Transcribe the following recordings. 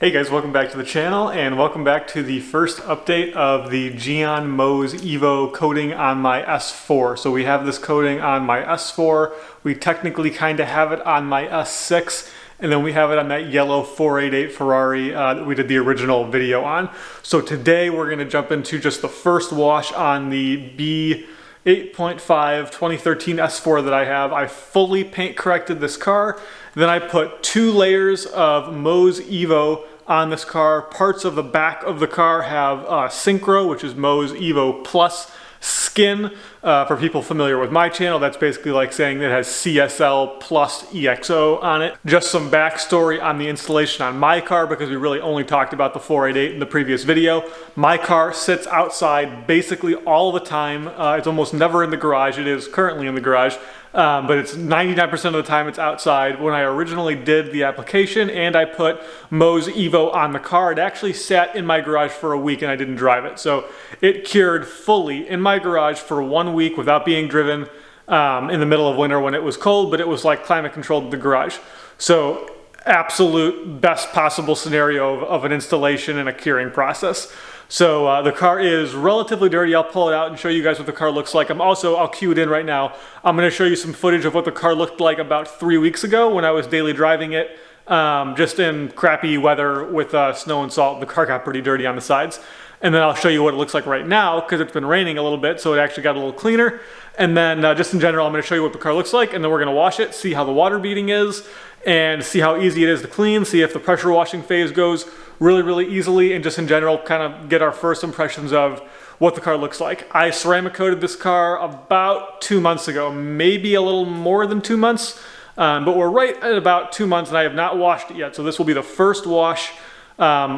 Hey guys, welcome back to the channel and welcome back to the first update of the Gyeon Mohs Evo coating on my S4. So we have this coating on my S4, we technically kind of have it on my S6, and then we have it on that yellow 488 Ferrari that we did the original video on. So today we're going to jump into just the first wash on the B8.5 2013 S4 that I have. I fully paint corrected this car. Then I put 2 layers of Mohs Evo on this car. Parts of the back of the car have Syncro, which is Mohs Evo Plus skin. For people familiar with my channel, that's basically like saying it has CSL plus EXO on it. Just some backstory on the installation on my car, because we really only talked about the 488 in the previous video. My car sits outside basically all the time. It's almost never in the garage. It is currently in the garage. But it's 99% of the time it's outside. When I originally did the application and I put Mohs Evo on the car, it actually sat in my garage for a week and I didn't drive it. So it cured fully in my garage for 1 week without being driven in the middle of winter when it was cold, but it was like climate controlled in the garage. So absolute best possible scenario of an installation and a curing process. So the car is relatively dirty. I'll pull it out and show you guys what the car looks like. I'll cue it in right now. I'm going to show you some footage of what the car looked like about 3 weeks ago when I was daily driving it. Just in crappy weather with snow and salt. The car got pretty dirty on the sides. And then I'll show you what it looks like right now because it's been raining a little bit, so it actually got a little cleaner. And then just in general, I'm going to show you what the car looks like, and then we're going to wash it, see how the water beading is, and see how easy it is to clean, see if the pressure washing phase goes really easily, and just in general kind of get our first impressions of what the car looks like. I ceramic coated this car about 2 months ago, maybe a little more than 2 months, but we're right at about 2 months and I have not washed it yet. So this will be the first wash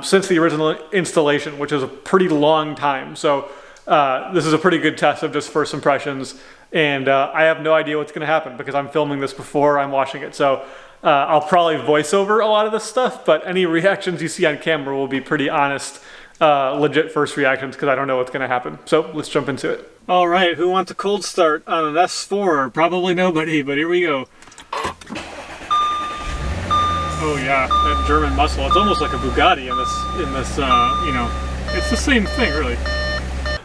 since the original installation, which is a pretty long time. So this is a pretty good test of just first impressions, and I have no idea what's going to happen because I'm filming this before I'm washing it. So I'll probably voice over a lot of this stuff, but any reactions you see on camera will be pretty honest, legit first reactions because I don't know what's going to happen. So let's jump into it. All right, who wants a cold start on an S4? Probably nobody, but here we go. Oh yeah, that German muscle. It's almost like a Bugatti in this you know, it's the same thing really.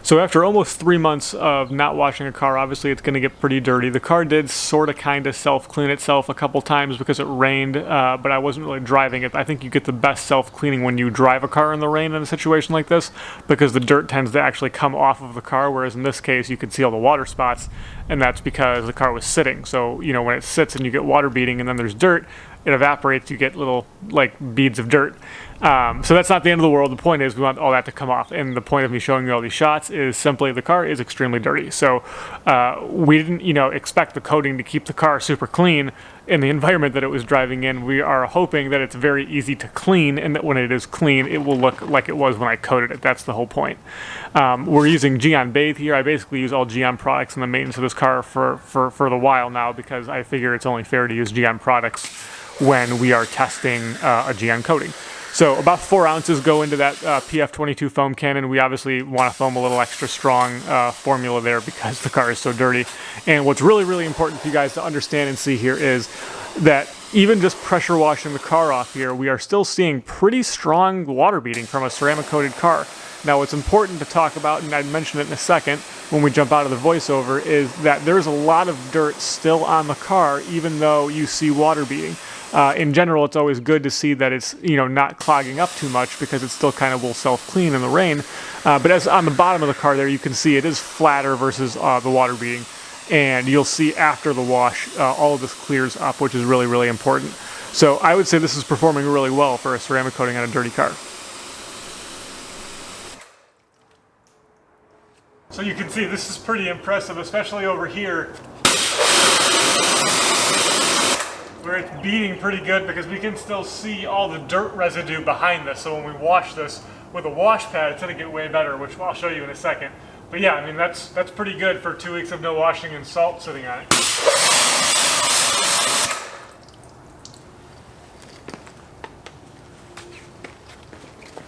So after almost 3 months of not washing a car, obviously it's going to get pretty dirty. The car did sort of kind of self-clean itself a couple times because it rained, but I wasn't really driving it. I think you get the best self-cleaning when you drive a car in the rain in a situation like this, because the dirt tends to actually come off of the car, whereas in this case you can see all the water spots, and that's because the car was sitting. So, you know, when it sits and you get water beading and then there's dirt, it evaporates, you get little like beads of dirt. So that's not the end of the world. The point is we want all that to come off, and the point of me showing you all these shots is simply the car is extremely dirty. So we didn't, you know, expect the coating to keep the car super clean in the environment that it was driving in. We are hoping that it's very easy to clean, and that when it is clean it will look like it was when I coated it. That's the whole point. We're using Gyeon Bathe here. I basically use all Gyeon products in the maintenance of this car for the while now, because I figure it's only fair to use Gyeon products when we are testing a Gyeon coating. So about 4 ounces go into that PF22 foam cannon. We obviously want to foam a little extra strong formula there because the car is so dirty. And what's really important for you guys to understand and see here is that even just pressure washing the car off here, we are still seeing pretty strong water beading from a ceramic coated car. Now what's important to talk about, and I'd mention it in a second when we jump out of the voiceover, is that there's a lot of dirt still on the car even though you see water beading. In general, it's always good to see that it's, you know, not clogging up too much because it still kind of will self-clean in the rain. But as on the bottom of the car there, you can see it is flatter versus the water beading. And you'll see after the wash, all of this clears up, which is really important. So I would say this is performing really well for a ceramic coating on a dirty car. So you can see this is pretty impressive, especially over here, where it's beading pretty good, because we can still see all the dirt residue behind this. So when we wash this with a wash pad, it's going to get way better, which I'll show you in a second. But yeah, I mean, that's pretty good for 2 weeks of no washing and salt sitting on it.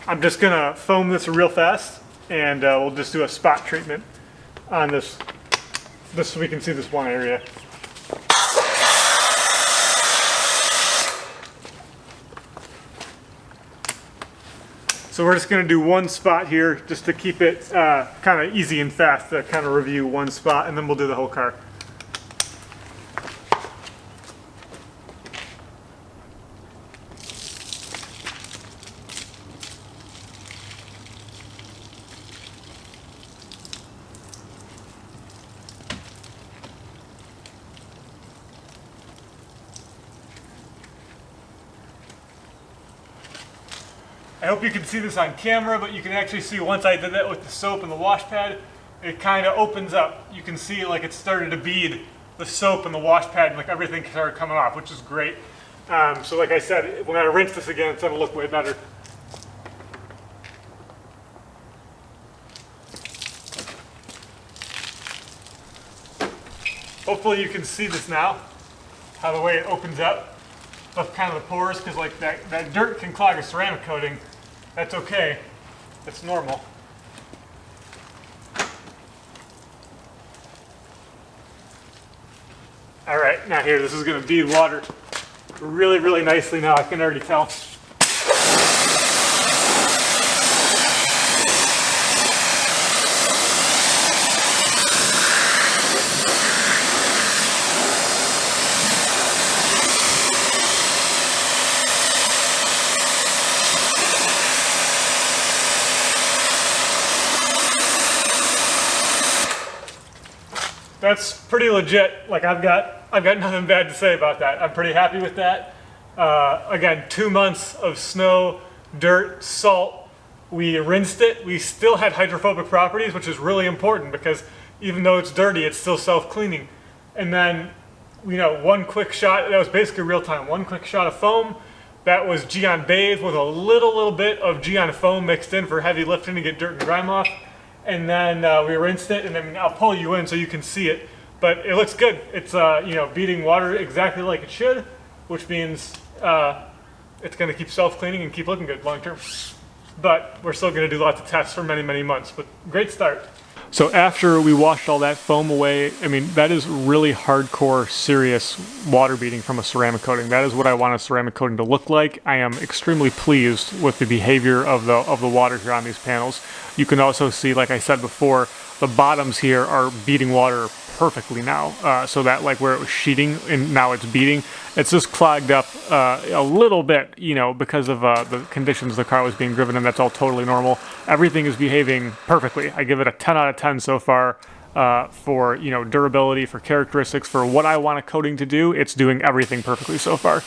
I'm just going to foam this real fast, and we'll just do a spot treatment on this so we can see this one area. So we're just going to do one spot here just to keep it kind of easy and fast to kind of review one spot, and then we'll do the whole car. I hope you can see this on camera, but you can actually see once I did that with the soap and the wash pad, it kind of opens up. You can see like it started to bead the soap and the wash pad, and like everything started coming off, which is great. So like I said, when I rinse this again, it's going to look way better. Hopefully you can see this now, how the way it opens up, of kind of the pores, because like that dirt can clog a ceramic coating. That's okay, it's normal. All right, now here, this is gonna bead water really, really nicely now, I can already tell. That's pretty legit. Like I've got nothing bad to say about that. I'm pretty happy with that. Again, 2 months of snow, dirt, salt. We rinsed it. We still had hydrophobic properties, which is really important because even though it's dirty, it's still self-cleaning. And then, you know, one quick shot, that was basically real time. One quick shot of foam. That was Gyeon bathed with a little bit of Gyeon foam mixed in for heavy lifting to get dirt and grime off. And then we rinsed it, and then I'll pull you in so you can see it. But it looks good. It's you know, beading water exactly like it should, which means it's going to keep self-cleaning and keep looking good long term. But we're still going to do lots of tests for many, many months. But great start. So after we washed all that foam away, I mean, that is really hardcore, serious water beading from a ceramic coating. That is what I want a ceramic coating to look like. I am extremely pleased with the behavior of the water here on these panels. You can also see, like I said before, the bottoms here are beading water perfectly now. So that like where it was sheeting and now it's beading, it's just clogged up a little bit, you know, because of the conditions the car was being driven in. That's all totally normal. Everything is behaving perfectly. I give it a 10 out of 10 so far for, you know, durability, for characteristics, for what I want a coating to do. It's doing everything perfectly so far.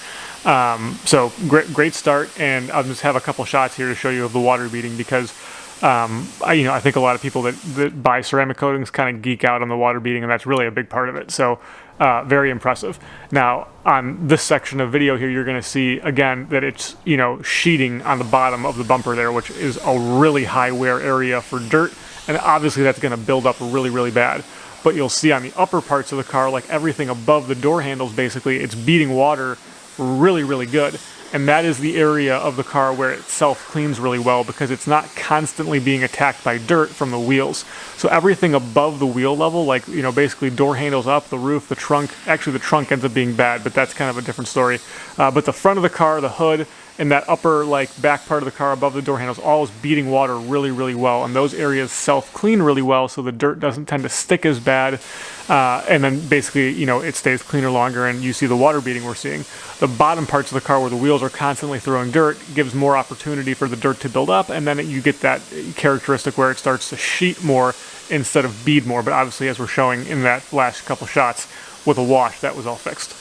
So great start, and I'll just have a couple shots here to show you of the water beading because I think a lot of people that buy ceramic coatings kind of geek out on the water beading, and that's really a big part of it. So very impressive. Now on this section of video here, you're going to see again that it's, you know, sheeting on the bottom of the bumper there, which is a really high wear area for dirt, and obviously that's going to build up really, really bad. But you'll see on the upper parts of the car, like everything above the door handles, basically it's beading water really, really good. And that is the area of the car where it self-cleans really well because it's not constantly being attacked by dirt from the wheels. So everything above the wheel level, like, you know, basically door handles up, the roof, the trunk, actually the trunk ends up being bad, but that's kind of a different story. But the front of the car, the hood, and that upper, like, back part of the car above the door handles, all is beading water really, really well. And those areas self-clean really well, so the dirt doesn't tend to stick as bad. And then basically, you know, it stays cleaner longer, and you see the water beading we're seeing. The bottom parts of the car where the wheels are constantly throwing dirt gives more opportunity for the dirt to build up, and then you get that characteristic where it starts to sheet more instead of bead more. But obviously, as we're showing in that last couple shots with a wash, that was all fixed.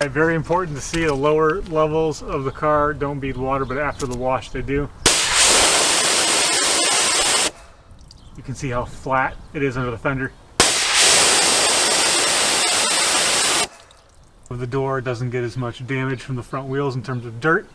Very important to see the lower levels of the car don't bead water, but after the wash they do. You can see how flat it is under the fender. The door doesn't get as much damage from the front wheels in terms of dirt.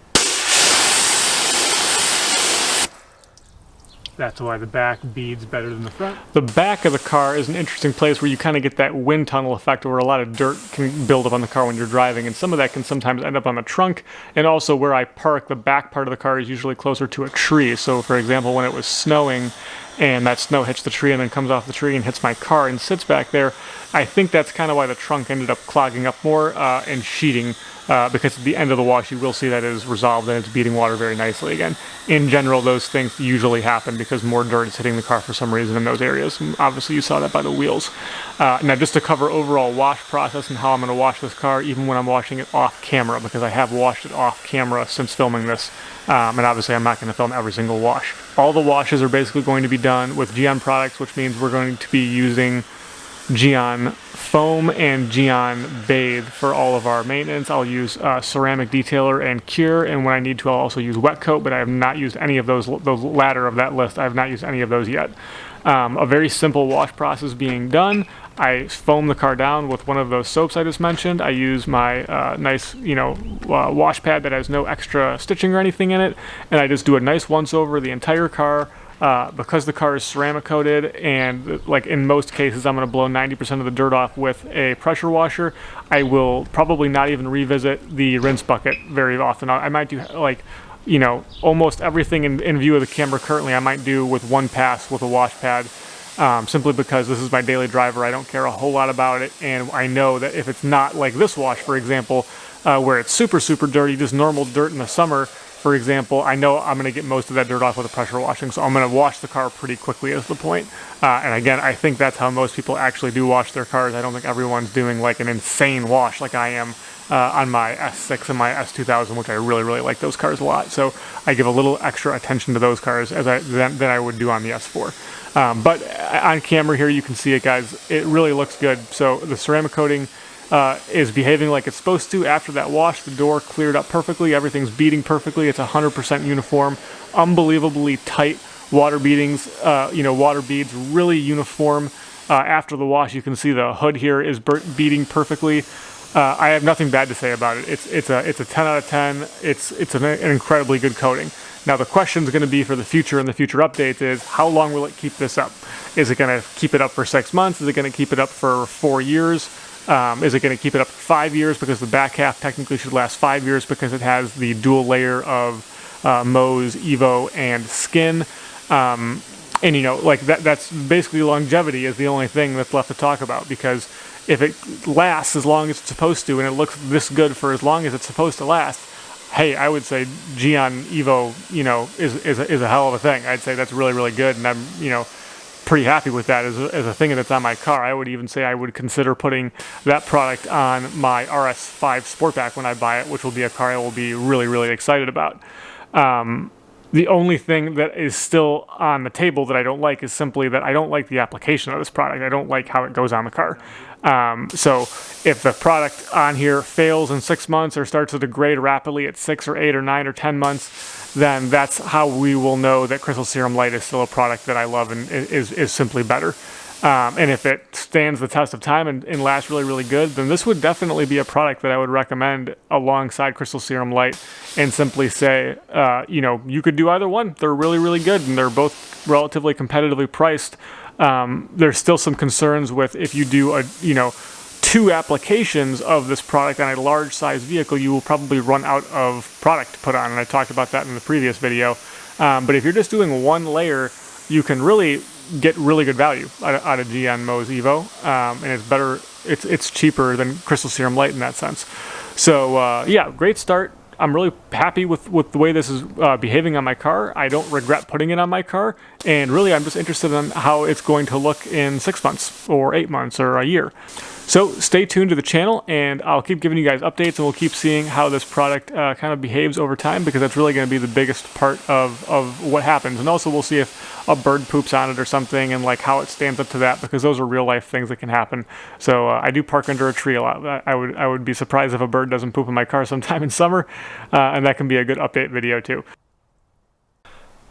That's why the back beads better than the front. The back of the car is an interesting place where you kind of get that wind tunnel effect where a lot of dirt can build up on the car when you're driving, and some of that can sometimes end up on the trunk. And also where I park, the back part of the car is usually closer to a tree. So for example, when it was snowing and that snow hits the tree and then comes off the tree and hits my car and sits back there, I think that's kind of why the trunk ended up clogging up more and sheeting because at the end of the wash you will see that it is resolved and it's beading water very nicely again. In general, those things usually happen because more dirt is hitting the car for some reason in those areas. And obviously you saw that by the wheels. Now just to cover overall wash process and how I'm going to wash this car, even when I'm washing it off camera, because I have washed it off camera since filming this, and obviously I'm not going to film every single wash. All the washes are basically going to be done with Gyeon products, which means we're going to be using Gyeon Foam and Gyeon Bathe for all of our maintenance. I'll use ceramic detailer and cure, and when I need to I'll also use wet coat, but I have not used any of those latter of that list. I have not used any of those yet. A very simple wash process being done. I foam the car down with one of those soaps I just mentioned. I use my nice, wash pad that has no extra stitching or anything in it, and I just do a nice once over the entire car. Because the car is ceramic coated, and like in most cases I'm going to blow 90% of the dirt off with a pressure washer, I will probably not even revisit the rinse bucket very often. I might do almost everything in view of the camera currently I might do with one pass with a wash pad, simply because this is my daily driver. I don't care a whole lot about it, and I know that if it's not like this wash, for example, where it's super dirty, just normal dirt in the summer, for example, I know I'm going to get most of that dirt off with a pressure washing, so I'm going to wash the car pretty quickly is the point. And again, I think that's how most people actually do wash their cars. I don't think everyone's doing like an insane wash like I am on my S6 and my S2000, which I really like those cars a lot. So I give a little extra attention to those cars than I would do on the S4. But on camera here, you can see it, guys. It really looks good. So the ceramic coating is behaving like it's supposed to. After that wash, the door cleared up perfectly. Everything's beading perfectly. It's 100% uniform. Unbelievably tight water beadings. Water beads really uniform. After the wash, you can see the hood here is beading perfectly. I have nothing bad to say about it. It's a 10 out of 10. It's an incredibly good coating. Now the question is going to be for the future and the future updates is, how long will it keep this up? Is it going to keep it up for 6 months? Is it going to keep it up for 4 years? Is it going to keep it up for 5 years, because the back half technically should last 5 years because it has the dual layer of Mohs Evo and skin. That's basically longevity is the only thing that's left to talk about, because if it lasts as long as it's supposed to and it looks this good for as long as it's supposed to last, hey, I would say Gyeon Evo, is a hell of a thing. I'd say that's really good, and I'm, pretty happy with that as a thing that's on my car. I would even say I would consider putting that product on my RS5 Sportback when I buy it, which will be a car I will be really excited about. The only thing that is still on the table that I don't like is simply that I don't like the application of this product. I don't like how it goes on the car. So if the product on here fails in 6 months or starts to degrade rapidly at 6 or 8 or 9 or 10 months, then that's how we will know that Crystal Serum Light is still a product that I love and is simply better. And if it stands the test of time and lasts really good, then this would definitely be a product that I would recommend alongside Crystal Serum Light, and simply say, you could do either one. They're really good, and they're both relatively competitively priced. There's still some concerns with, if you do 2 applications of this product on a large size vehicle, you will probably run out of product to put on, and I talked about that in the previous video. But if you're just doing 1 layer, you can really get really good value out of Gyeon Mohs Evo, and it's better. It's cheaper than Crystal Serum Light in that sense. So yeah, great start. I'm really happy with the way this is behaving on my car. I don't regret putting it on my car, and really I'm just interested in how it's going to look in 6 months or 8 months or a year. So stay tuned to the channel, and I'll keep giving you guys updates, and we'll keep seeing how this product kind of behaves over time, because that's really going to be the biggest part of what happens. And also we'll see if a bird poops on it or something, and like how it stands up to that, because those are real life things that can happen. So I do park under a tree a lot. I would be surprised if a bird doesn't poop in my car sometime in summer, and that can be a good update video too.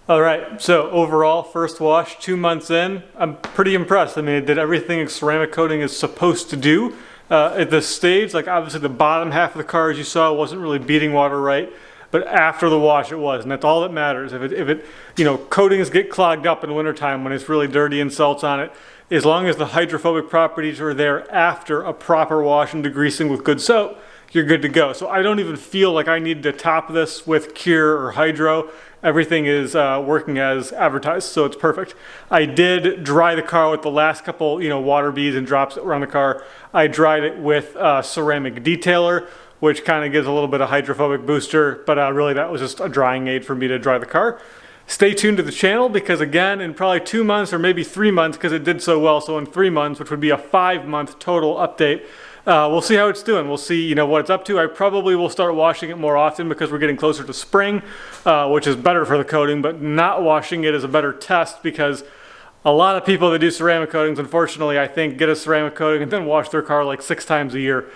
All right, so overall, first wash, 2 months in, I'm pretty impressed. I mean, it did everything a ceramic coating is supposed to do. At this stage, like obviously the bottom half of the car, as you saw, wasn't really beading water right, but after the wash it was, and that's all that matters. If it coatings get clogged up in the wintertime when it's really dirty and salts on it, as long as the hydrophobic properties are there after a proper wash and degreasing with good soap, you're good to go. So I don't even feel like I need to top this with Cure or Hydro. Everything is working as advertised, so it's perfect. I did dry the car with the last couple, water beads and drops that were on the car. I dried it with ceramic detailer, which kind of gives a little bit of hydrophobic booster, but really that was just a drying aid for me to dry the car. Stay tuned to the channel because again, in probably 2 months or maybe 3 months, because it did so well, so in 3 months, which would be a 5-month total update, we'll see how it's doing. We'll see, you know, what it's up to. I probably will start washing it more often because we're getting closer to spring, which is better for the coating, but not washing it is a better test because a lot of people that do ceramic coatings, unfortunately, I think, get a ceramic coating and then wash their car like 6 times a year,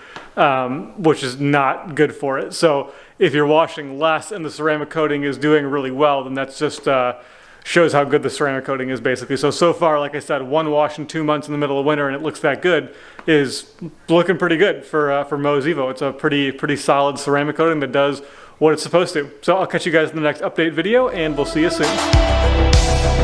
which is not good for it. So if you're washing less and the ceramic coating is doing really well, then that's just shows how good the ceramic coating is basically. So far, like I said, 1 wash in 2 months in the middle of winter and it looks that good is looking pretty good for Mohs Evo. It's a pretty solid ceramic coating that does what it's supposed to. So I'll catch you guys in the next update video and we'll see you soon.